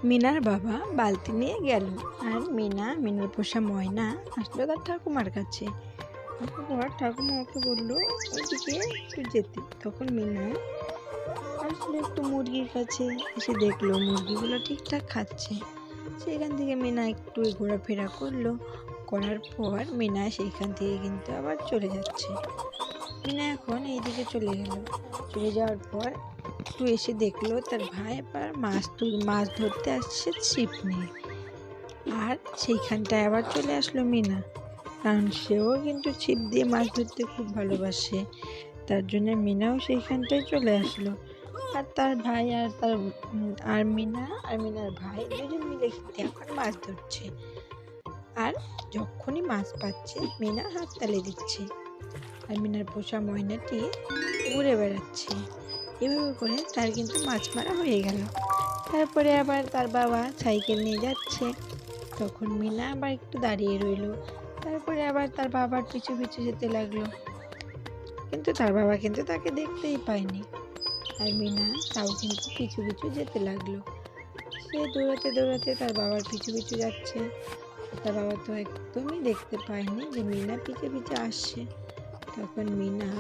মিনার বাবা বালতি নিয়ে গেল আর মিনার পোষা ময়না আসলো তার ঠাকুমার কাছে। তারপর ঠাকুমা ওকে বললো ওইদিকে একটু যেতে। তখন মিনা আসলে একটু মুরগির কাছে এসে দেখলো মুরগিগুলো ঠিকঠাক খাচ্ছে। সেখান থেকে মিনা একটু ঘোরাফেরা করার পর মিনা সেইখান থেকে কিন্তু আবার চলে যাচ্ছে। মিনা এখন এইদিকে চলে যাওয়ার পর একটু এসে দেখলো তার ভাই আবার মাছ ধরতে আসছে ছিপ নিয়ে। আর সেইখানটায় আবার চলে আসলো মিনা, কারণ সেও কিন্তু ছিপ দিয়ে মাছ ধরতে খুব ভালোবাসে। তার জন্য মিনাও সেইখানটায় চলে আসলো। আর তার ভাই আর মিনার ভাই দুজন মিলে কিন্তু এখন মাছ ধরছে। আর যখনই মাছ পাচ্ছে মিনা হাততালি দিচ্ছে আর মিনার পোষা ময়নাটি ঘুরে বেড়াচ্ছে। এভাবে করে তার কিন্তু মাছ মারা হয়ে গেল। তারপরে আবার তার বাবা সাইকেল নিয়ে যাচ্ছে, তখন মিনা আবার একটু দাঁড়িয়ে রইল। তারপরে আবার তার বাবার পিছু পিছু যেতে লাগলো, কিন্তু তার বাবা কিন্তু তাকে দেখতেই পায়নি। আর মিনা তাও কিন্তু পিছু পিছু যেতে লাগলো। সে দৌড়াতে দৌড়াতে তার বাবার পিছু পিছু যাচ্ছে। তার বাবা তো একদমই দেখতে পায়নি যে মিনা পিছে পিছে আসছে। তখন মিনা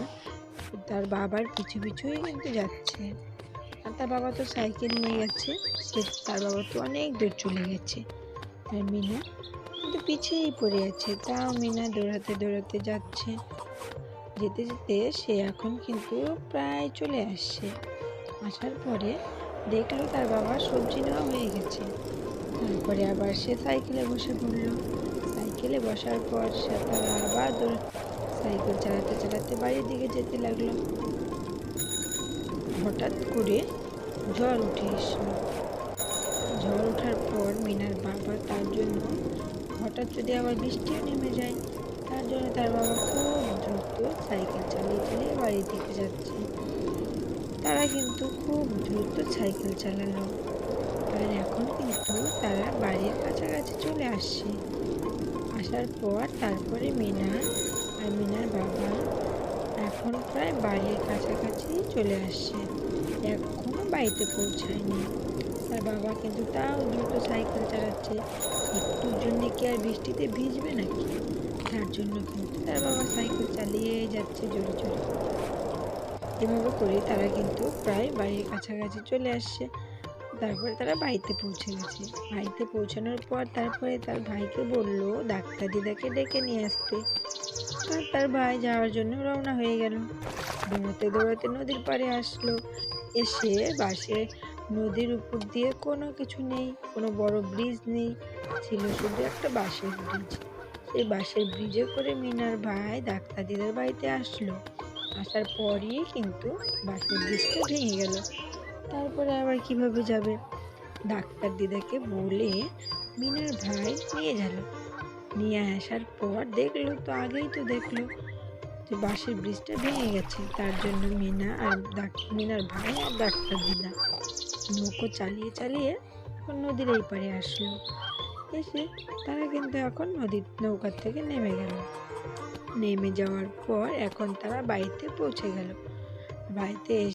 তার বাবার পিছু পিছুই কিন্তু যাচ্ছে। আর তার বাবা তো সাইকেল নিয়ে গেছে, তার বাবা তো অনেক দূর চলে গেছে। আর মিনা কিন্তু পিছিয়েই পড়ে আছে। তাও মিনা দৌড়াতে দৌড়াতে যাচ্ছে। যেতে যেতে সে এখন কিন্তু প্রায় চলে আসছে। আসার পরে দেখলো তার বাবার সবজি নেওয়া হয়ে গেছে। তারপরে আবার সে সাইকেলে বসে পড়লো। সাইকেলে বসার পর সে তারা আবার সাইকেল চালাতে চালাতে বাড়ির দিকে যেতে লাগলো। হঠাৎ করে ঝড় উঠে এসলো। ঝড় ওঠার পর মিনার বাবা তার জন্য হঠাৎ যদি আবার বৃষ্টিও নেমে যায়, তার জন্য তার বাবা খুব দ্রুত সাইকেল চালিয়ে চালিয়ে বাড়ির দিকে যাচ্ছে। তারা কিন্তু খুব দ্রুত সাইকেল চালালো। আর এখন কিন্তু তারা বাড়ির কাছাকাছি চলে আসছে। আসার পর তারপরে মিনা আর মিনার বাবা এখন প্রায় বাড়ির কাছাকাছি চলে আসছে, এখনো বাড়িতে পৌঁছায়নি। তার বাবা কিন্তু তাও দ্রুত সাইকেল চালাচ্ছে। একটুর জন্য কি আর বৃষ্টিতে ভিজবে নাকি? তার জন্য কিন্তু তার বাবা সাইকেল চালিয়ে যাচ্ছে জোরে জোরে। এভাবে করে তারা কিন্তু প্রায় বাড়ির কাছাকাছি চলে আসছে। তারপরে তারা বাড়িতে পৌঁছে গেছে। বাড়িতে পৌঁছানোর পর তারপরে তার ভাইকে বললো ডাক্তার দিদাকে ডেকে নিয়ে আসতে। তার ভাই যাওয়ার জন্য রওনা হয়ে গেল। দৌড়াতে দৌড়াতে নদীর পাড়ে আসলো। এসে নদীর উপর দিয়ে কোনো কিছু নেই, কোনো বড় ব্রিজ নেই, ছিল শুধু একটা বাঁশের ব্রিজ। সেই বাঁশের ব্রিজে করে মিনার ভাই ডাক্তার দিদার বাড়িতে আসলো। আসার পরই কিন্তু বাঁশের ব্রিজটা ভেঙে গেল। তারপরে আবার কিভাবে যাবে? ডাক্তার দিদাকে বলে মিনার ভাই নিয়ে আসার পর দেখলো তো আগেই তো দেখলো যে বাঁশের ব্রিজটা ভেঙে গেছে। তার জন্য মিনার ভাই আর ডাক্তার দিদা নৌকো চালিয়ে চালিয়ে এখন নদীর এই পাড়ে আসলো। এসে তারা কিন্তু এখন নৌকার থেকে নেমে গেল। নেমে যাওয়ার পর এখন তারা বাড়িতে পৌঁছে গেল। বাড়িতে